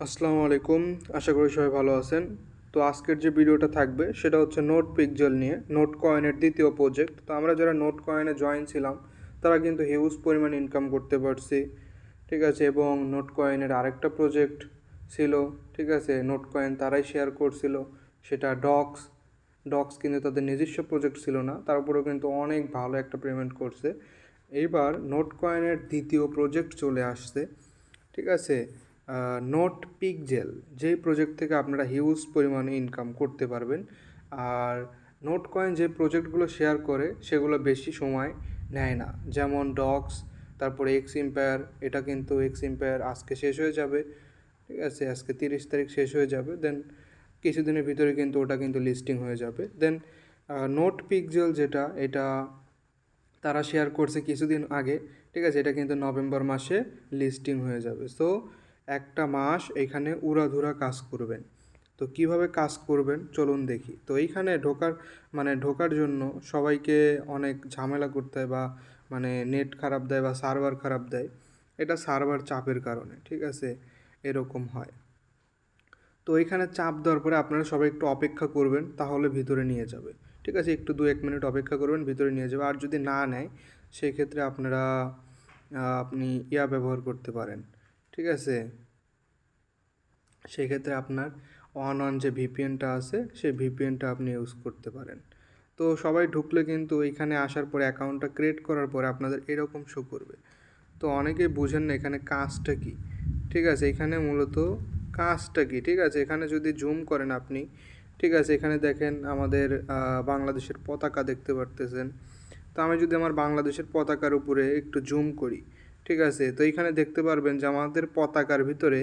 আসসালামু আলাইকুম। আশা করি সবাই ভালো আছেন। তো আজকের যে ভিডিওটা থাকবে সেটা হচ্ছে নোট পিকজেল নিয়ে, নোট কয়েনের দ্বিতীয় প্রজেক্ট। তো আমরা যারা নোট কয়েনে জয়েন ছিলাম তারা কিন্তু হিউজ পরিমাণ ইনকাম করতে পারছি, ঠিক আছে। এবং নোট কয়েনের আরেকটা প্রজেক্ট ছিল, ঠিক আছে, নোট কয়েন তারাই শেয়ার করছিল, সেটা ডক্স। ডক্স কিন্তু তাদের নিজস্ব প্রজেক্ট ছিল না, তারপরেও কিন্তু অনেক ভালো একটা পেমেন্ট করছে। এইবার নোট কয়েনের দ্বিতীয় প্রজেক্ট চলে আসছে, ঠিক আছে, নোট পিকজেল। যেই প্রজেক্ট থেকে আপনারা হিউজ পরিমাণে ইনকাম করতে পারবেন। আর নোট কয়েন যে প্রজেক্টগুলো শেয়ার করে সেগুলো বেশি সময় নেয় না, যেমন ডক্স, তারপরে এক্স এম্পায়ার। এটা কিন্তু এক্স এম্পায়ার আজকে শেষ হয়ে যাবে, ঠিক আছে, আজকে 30 তারিখ শেষ হয়ে যাবে। দেন কিছুদিনের ভিতরে কিন্তু ওটা কিন্তু লিস্টিং হয়ে যাবে। দেন নোট পিকজেল যেটা, এটা তারা শেয়ার করছে কিছুদিন আগে, ঠিক আছে, এটা কিন্তু নভেম্বর মাসে লিস্টিং হয়ে যাবে। সো একটা মাস এখানে উড়াধুরা কাজ করবেন। তো কিভাবে কাজ করবেন চলুন দেখি। তো এইখানে ঢোকার জন্য সবাইকে অনেক ঝামেলা করতে হয়, বা নেট খারাপ দেয় বা সার্ভার খারাপ দেয়। এটা সার্ভার চাপের কারণে, ঠিক আছে, এরকম হয়। তো এখানে চাপ দেওয়ার পরে আপনারা সবাই একটু অপেক্ষা করবেন, তাহলে ভিতরে নিয়ে যাবে, ঠিক আছে। একটু 1 মিনিট অপেক্ষা করবেন, ভিতরে নিয়ে যাবে। আর যদি না নেয় সেক্ষেত্রে আপনারা আপনি ব্যবহার করতে পারেন, ঠিক আছে। সেক্ষেত্রে আপনার অন যে ভিপিএনটা আছে সেই ভিপিএনটা আপনি ইউজ করতে পারেন। তো সবাই ঢুকলে কিন্তু এইখানে আসার পরে অ্যাকাউন্টটা ক্রিয়েট করার পরে আপনাদের এরকম শো করবে। তো অনেকেই বুঝেন না এখানে কাজটা কী, ঠিক আছে। এখানে মূলত কাজটা কী, ঠিক আছে। এখানে যদি জুম করেন আপনি, ঠিক আছে, এখানে দেখেন আমাদের বাংলাদেশের পতাকা দেখতে পারতেছেন। তো আমি যদি আমার বাংলাদেশের পতাকার উপরে একটু জুম করি, ঠিক আছে, তো এইখানে দেখতে পারবেন যে আমাদের পতাকার ভিতরে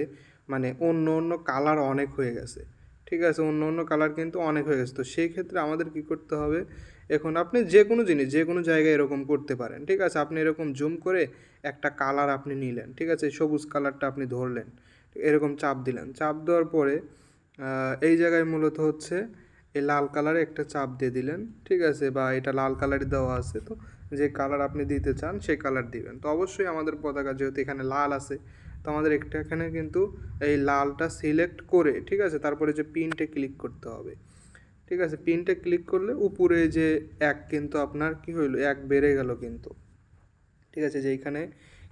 অন্য অন্য কালার অনেক হয়ে গেছে, ঠিক আছে। অন্য অন্য কালার কিন্তু অনেক হয়ে গেছে। তো সেই ক্ষেত্রে আমাদের কি করতে হবে, এখন আপনি যে কোনো জিনিস যে কোনো জায়গায় এরকম করতে পারেন, ঠিক আছে। আপনি এরকম জুম করে একটা কালার আপনি নিলেন, ঠিক আছে, সবুজ কালারটা আপনি ধরলেন, এরকম চাপ দিলেন। চাপ দেওয়ার পরে এই জায়গায় মূলত হচ্ছে এই লাল কালারে একটা চাপ দিয়ে দিলেন, ঠিক আছে, বা এটা লাল কালারই দেওয়া আছে। তো যে কালার আপনি দিতে চান সেই কালার দিবেন। তো অবশ্যই আমাদের পতাকা যেহেতু এখানে লাল আছে, তো আমাদের একটা এখানে কিন্তু এই লালটা সিলেক্ট করে, ঠিক আছে, তারপরে যে পিনটে ক্লিক করতে হবে, ঠিক আছে। পিনটে ক্লিক করলে উপরে যে এক কিন্তু আপনার কি হইলো, এক বেড়ে গেল কিন্তু, ঠিক আছে। যে এইখানে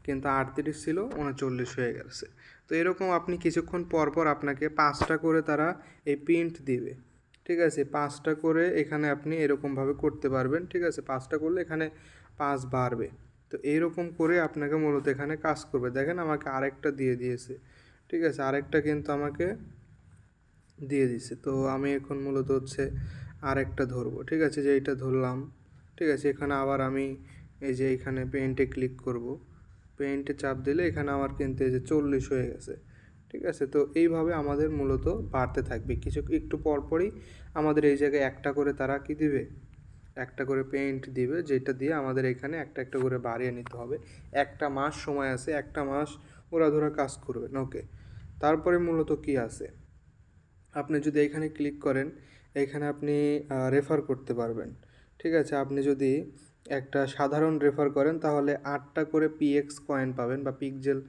কিন্তু 38 ছিল 39 হয়ে গেছে। তো এরকম আপনি কিছুক্ষণ পর পর আপনাকে 5টা করে তারা এই প্রিন্ট দিবে, ঠিক আছে। 5টা করে এখানে আপনি এরকমভাবে করতে পারবেন, ঠিক আছে। 5টা করলে এখানে 5 বাড়বে। তো এইরকম করে আপনাকে মূলত এখানে কাজ করবে। দেখেন আমাকে আরেকটা দিয়ে দিয়েছে, ঠিক আছে, আরেকটা কিন্তু আমাকে দিয়ে দিছে। তো আমি এখন মূলত হচ্ছে আরেকটা ধরবো, ঠিক আছে, যে এইটা ধরলাম, ঠিক আছে। এখানে আবার আমি এই যে এইখানে পেইন্টে ক্লিক করব, পেইন্টে চাপ দিলে এখানে আমার কিন্তু এই যে 40 হয়ে গেছে, ঠিক আছে। তো এইভাবে আমাদের মূলত বাড়তে থাকবে। একটু পরপরই আমাদের এই জায়গায় একটা করে তারা কি দিবে, একটা করে পেইন্ট দিবে, যেটা দিয়ে আমাদের এখানে একটা একটা করে বাড়িয়ে নিতে হবে। একটা মাস সময় আছে, একটা মাস ওরা ধরা কাজ করবেন, ওকে। তারপরে মূলত কি আছে, আপনি যদি এখানে ক্লিক করেন, এখানে আপনি রেফার করতে পারবেন, ঠিক আছে। আপনি যদি একটা সাধারণ রেফার করেন তাহলে 8টা করে পিএক্স কয়েন পাবেন, বা পিকজেল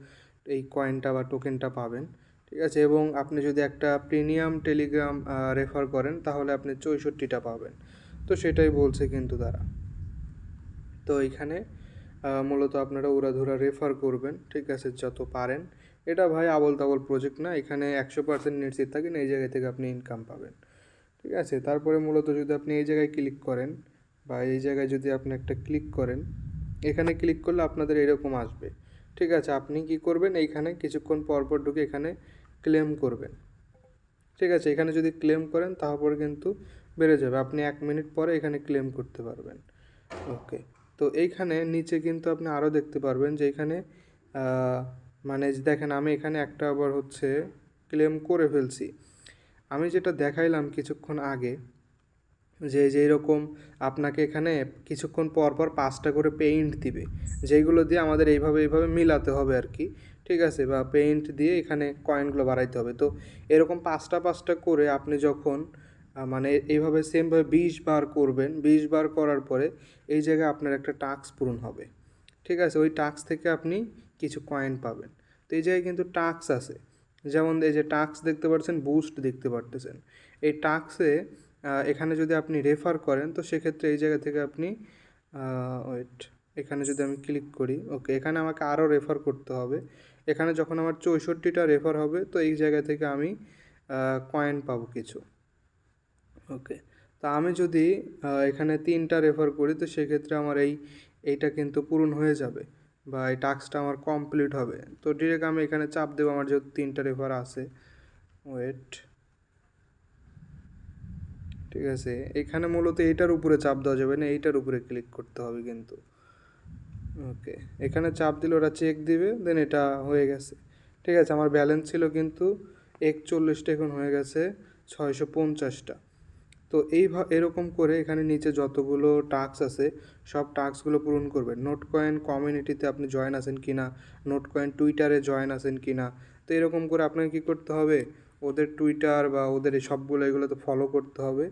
এই কয়েনটা বা টোকেনটা পাবেন, ঠিক আছে। এবং আপনি যদি একটা প্রিমিয়াম টেলিগ্রাম রেফার করেন তাহলে আপনি 64টা পাবেন। তো সেটাই বলছে কিন্তু তারা। তো এইখানে মূলত আপনারা উড়াধুরা রেফার করবেন, ঠিক আছে, যত পারেন। এটা ভাই আবল তাবল প্রজেক্ট না, এখানে 100% নিশ্চিত থাকেন এই জায়গা থেকে আপনি ইনকাম পাবেন, ঠিক আছে। তারপরে মূলত যদি আপনি এই জায়গায় ক্লিক করেন, বা এই জায়গায় যদি আপনি একটা ক্লিক করেন, এখানে ক্লিক করলে আপনাদের এরকম আসবে, ঠিক আছে। আপনি কি করবেন, এইখানে কিছুক্ষণ পর পর ঢুকে এখানে ক্লেম করবেন, ঠিক আছে। এখানে যদি ক্লেম করেন তারপরে কিন্তু বেড়ে যাবে। আপনি 1 মিনিট পরে এখানে ক্লেম করতে পারবেন, ওকে। তো এইখানে নিচে কিন্তু আপনি আরও দেখতে পারবেন যে এখানে দেখেন আমি এখানে একটা আবার হচ্ছে ক্লেম করে ফেলছি। আমি যেটা দেখাইলাম কিছুক্ষণ আগে, যে এরকম আপনাকে এখানে কিছুক্ষণ পর পর 5টা করে পেইন্ট দিবে, যেইগুলো দিয়ে আমাদের এইভাবে এইভাবে মিলাতে হবে আর কি, ঠিক আছে, বা পেইন্ট দিয়ে এখানে কয়েনগুলো বাড়াইতে হবে। তো এরকম 5টা করে আপনি যখন এইভাবে সেমভাবে 20 বার করবেন, 20 বার করার পরে এই জায়গায় আপনার একটা টাস্ক পূরণ হবে, ঠিক আছে। ওই টাস্ক থেকে আপনি কিছু কয়েন পাবেন। তো এই জায়গায় কিন্তু টাস্ক আছে, যেমন এই যে টাস্ক দেখতে পাচ্ছেন, বুস্ট দেখতে পারতেছেন। এই টাস্কে এখানে যদি আপনি রেফার করেন তো সেক্ষেত্রে এই জায়গা থেকে আপনি ওয়েট, এখানে যদি আমি ক্লিক করি, ওকে, এখানে আমাকে আরও রেফার করতে হবে। এখানে যখন আমার 64টা রেফার হবে তো এই জায়গা থেকে আমি কয়েন পাবো কিছু। ওকে, তা আমি যদি এখানে 3টা রেফার করি তো সেক্ষেত্রে আমার এইটা কিন্তু পূরণ হয়ে যাবে বা এই টাস্কটা আমার কমপ্লিট হবে। তো ডিরেক্ট আমি এখানে চাপ দেবো, আমার যেহেতু 3টা রেফার আছে। ওয়েট, ঠিক আছে, এখানে মূলত এইটার উপরে চাপ দেওয়া যাবে না, এইটার উপরে ক্লিক করতে হবে কিন্তু। ওকে, এখানে চাপ দিলে ওরা চেক দিবে, দেন এটা হয়ে গেছে। ঠিক আছে, আমার ব্যালেন্স ছিল কিন্তু 41টা, এখন হয়ে গেছে 650টা। তো এরকম করে এখানে নিচে যতগুলো টাস্ক আছে সব টাস্কগুলো পূরণ করবেন। নোট কয়েন কমিউনিটিতে আপনি জয়েন আছেন কি না, নোট কয়েন টুইটারে জয়েন আছেন কি না, তো এরকম করে আপনাকে কী করতে হবে, ওদের টুইটার বা ওদের এই সবগুলো এগুলোতে ফলো করতে হবে।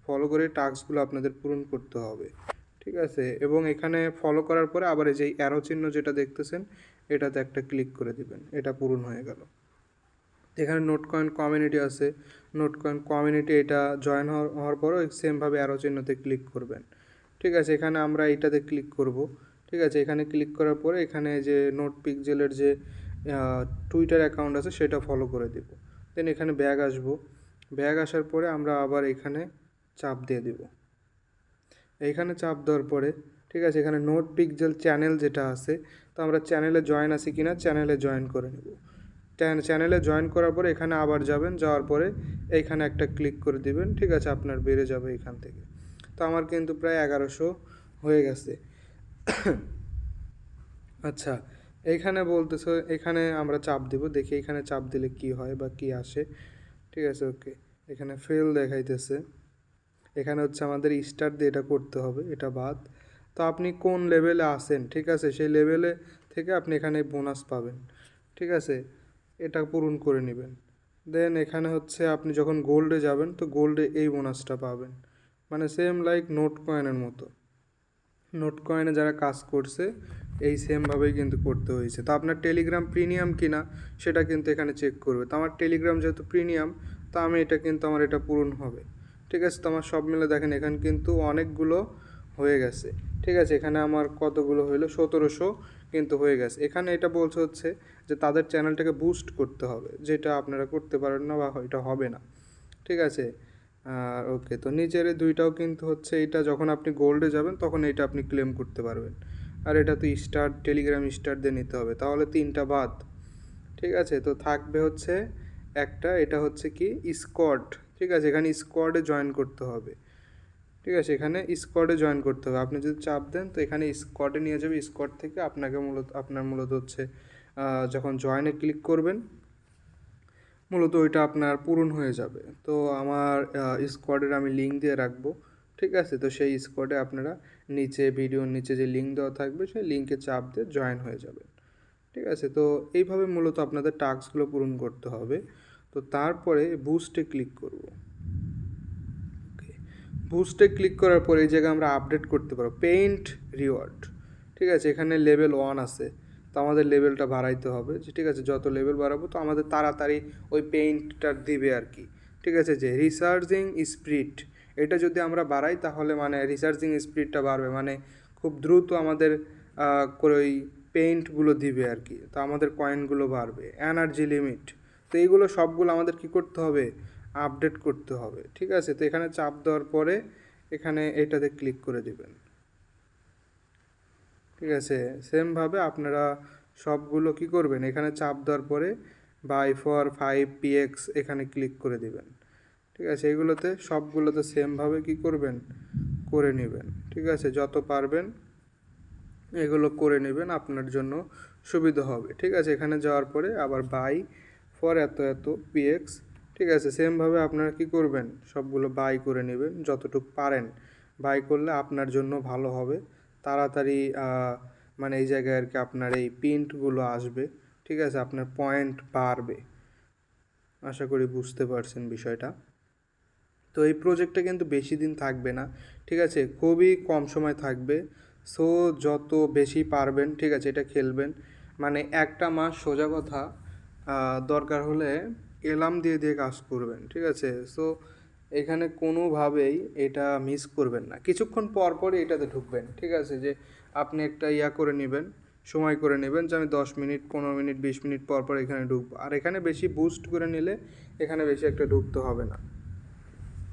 ফলো করে টাস্কগুলো আপনাদের পূরণ করতে হবে। ঠিক আছে, এবং এখানে ফলো করার পরে আবার এই যে অ্যারো চিহ্ন যেটা দেখতেছেন এটাতে একটা ক্লিক করে দিবেন, এটা পূরণ হয়ে গেল। এখানে নোট কয়েন কমিউনিটি আছে, নোট কয়েন কমিউনিটি এটা জয়েন হওয়ার পরও সেমভাবে অ্যারো চিহ্নতে ক্লিক করবেন। ঠিক আছে, এখানে আমরা এইটাতে ক্লিক করব। ঠিক আছে, এখানে ক্লিক করার পরে এখানে যে নোট পিক্সেলের যে টুইটার অ্যাকাউন্ট আছে সেটা ফলো করে দেব। দেন এখানে ব্যাগ আসবো, ব্যাগ আসার পরে আমরা আবার এখানে চাপ দিয়ে দেব। এইখানে চাপ দেওয়ার পরে ঠিক আছে, এখানে নোট পিক্সেল চ্যানেল যেটা আছে, তো আমরা চ্যানেলে জয়েন আছি কিনা চ্যানেলে জয়েন করে নেব। চ্যানেলে জয়েন করার পরে এখানে আবার যাবেন, যাওয়ার পরে এইখানে একটা ক্লিক করে দিবেন। ঠিক আছে, আপনার বেড়ে যাবে এখান থেকে। তো আমার কিন্তু প্রায় 1100 হয়ে গেছে। আচ্ছা, এইখানে বলতেছে, এখানে আমরা চাপ দেব, দেখি এখানে চাপ দিলে কি হয় বা কি আসে। ঠিক আছে, ওকে, এখানে ফেল দেখাইতেছে। এখানে হচ্ছে আমাদের স্টার দিয়ে এটা করতে হবে, এটা বাদ। তো আপনি কোন লেভেলে আসেন, ঠিক আছে, সেই লেভেলে থেকে আপনি এখানে বোনাস পাবেন। ঠিক আছে, এটা পূরণ করে নেবেন। দেন এখানে হচ্ছে আপনি যখন গোল্ডে যাবেন তো গোল্ডে এই বোনাসটা পাবেন, মানে সেম লাইক নোট কয়েনের মতো। নোট কয়েনে যারা কাজ করছে এই সেমভাবেই কিন্তু করতে হয়েছে। তো আপনার টেলিগ্রাম প্রিমিয়াম কিনা সেটা কিন্তু এখানে চেক করবে। তো আমার টেলিগ্রাম যেহেতু প্রিমিয়াম, তো আমি এটা কিন্তু আমার এটা পূরণ হবে। ঠিক আছে, তো আমার সব মিলে দেখেন এখানে কিন্তু অনেকগুলো হয়ে গেছে। ঠিক আছে, এখানে আমার কতগুলো হইলো, 1700 কিন্তু হয়ে গেছে। এখানে এটা বলছে হচ্ছে যে তাদের চ্যানেলটাকে বুস্ট করতে হবে, যেটা আপনারা করতে পারেন না বা এটা হবে না। ঠিক আছে, আর ওকে, তো নিচের এই দুইটাও কিন্তু হচ্ছে, এটা যখন আপনি গোল্ডে যাবেন তখন এটা আপনি ক্লেম করতে পারবেন। আর এটা তো স্টার, টেলিগ্রাম স্টার দিয়ে নিতে হবে, তাহলে 3টা বাদ। ঠিক আছে, তো থাকবে হচ্ছে একটা, এটা হচ্ছে কি স্কোয়াড। ঠিক আছে, এখানে স্কোয়াডে জয়েন করতে হবে। ঠিক আছে, এখানে স্কোয়াডে জয়েন করতে হবে। আপনি যদি চাপ দেন তো এখানে স্কোয়াডে নিয়ে যাবে। স্কোয়াড থেকে আপনার মূলত হচ্ছে যখন জয়েনে ক্লিক করবেন মূলত ওইটা আপনার পূরণ হয়ে যাবে। তো আমার স্কোয়াডের আমি লিঙ্ক দিয়ে রাখবো। ঠিক আছে, তো সেই স্কোয়াডে আপনারা নিচে ভিডিওর নিচে যে লিঙ্ক দেওয়া থাকবে সেই লিঙ্কে চাপ দিয়ে জয়েন হয়ে যাবেন। ঠিক আছে, তো এইভাবে মূলত আপনাদের টাস্কগুলো পূরণ করতে হবে। তো তারপরে বুস্টে ক্লিক করব। ওকে, বুস্টে ক্লিক করার পরে এই জায়গায় আমরা আপডেট করতে পারবো পেইন্ট রিওয়ার্ড। ঠিক আছে, এখানে লেভেল 1 আছে, তো আমাদের লেভেলটা বাড়াইতে হবে। যে ঠিক আছে, যত লেভেল বাড়াবো তো আমাদের তাড়াতাড়ি ওই পেইন্টটা দিবে আর কি। ঠিক আছে, যে রিসার্চিং স্পিড, এটা যদি আমরা বাড়াই তাহলে মানে রিসার্চিং স্পিডটা বাড়বে, মানে খুব দ্রুত আমাদের করে ওই পেইন্টগুলো দিবে আর কি। তো আমাদের কয়েনগুলো বাড়বে। এনার্জি লিমিট, তো এইগুলো সবগুলো আমাদের কি করতে হবে, আপডেট করতে হবে। ঠিক আছে, তো এখানে চাপ দেওয়ার পরে এখানে এটাতে ক্লিক করে দিবেন। ঠিক আছে, সেমভাবে আপনারা সবগুলো কি করবেন, এখানে চাপ দেওয়ার পরে বাই ফর 5px এখানে ক্লিক করে দিবেন। ঠিক আছে, এগুলোতে সবগুলোতে সেমভাবে কি করবেন, করে নেবেন। ঠিক আছে, যত পারবেন এগুলো করে নেবেন, আপনার জন্য সুবিধা হবে। ঠিক আছে, এখানে যাওয়ার পরে আবার বাই ফর এত এত পিএক্স। ঠিক আছে, সেমভাবে আপনারা কি করবেন, সবগুলো বাই করে নেবেন যতটুকু পারেন। বাই করলে আপনার জন্য ভালো হবে, তাড়াতাড়ি মানে এই জায়গায় আর কি আপনার এই প্রিন্টগুলো আসবে। ঠিক আছে, আপনার পয়েন্ট বাড়বে। আশা করি বুঝতে পারছেন বিষয়টা। তো এই প্রজেক্টটা কিন্তু বেশি দিন থাকবে না। ঠিক আছে, খুবই কম সময় থাকবে। সো যত বেশি পারবেন ঠিক আছে এটা খেলবেন, মানে একটা মাস সোজা কথা দরকার হলে অ্যালার্ম দিয়ে দিয়ে কাজ করবেন, ঠিক আছে? সো এখানে কোনোভাবেই এটা মিস করবেন না, কিছুক্ষণ পর পরই এটাতে ঢুকবেন, ঠিক আছে? যে আপনি একটা করে নেবেন, সময় করে নেবেন যে আমি 10 মিনিট 15 মিনিট 20 মিনিট পর পর এখানে ঢুকবো। আর এখানে বেশি বুস্ট করে নিলে এখানে বেশি একটা ঢুকতে হবে না,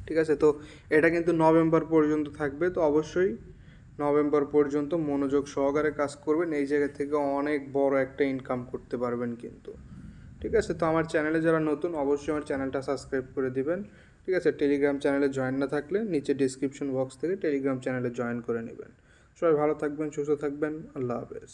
ঠিক আছে? তো এটা কিন্তু নভেম্বর পর্যন্ত থাকবে, তো অবশ্যই নভেম্বর পর্যন্ত মনোযোগ সহকারে কাজ করবেন, এই জায়গা থেকে অনেক বড় একটা ইনকাম করতে পারবেন কিন্তু, ঠিক আছে? তো আমার চ্যানেলে যারা নতুন অবশ্যই আমার চ্যানেলটা সাবস্ক্রাইব করে দিবেন, ঠিক আছে? টেলিগ্রাম চ্যানেলে জয়েন না থাকলে নিচে ডিসক্রিপশন বক্স থেকে টেলিগ্রাম চ্যানেলে জয়েন করে নেবেন। সবাই ভালো থাকবেন, সুস্থ থাকবেন, আল্লাহ হাফেজ।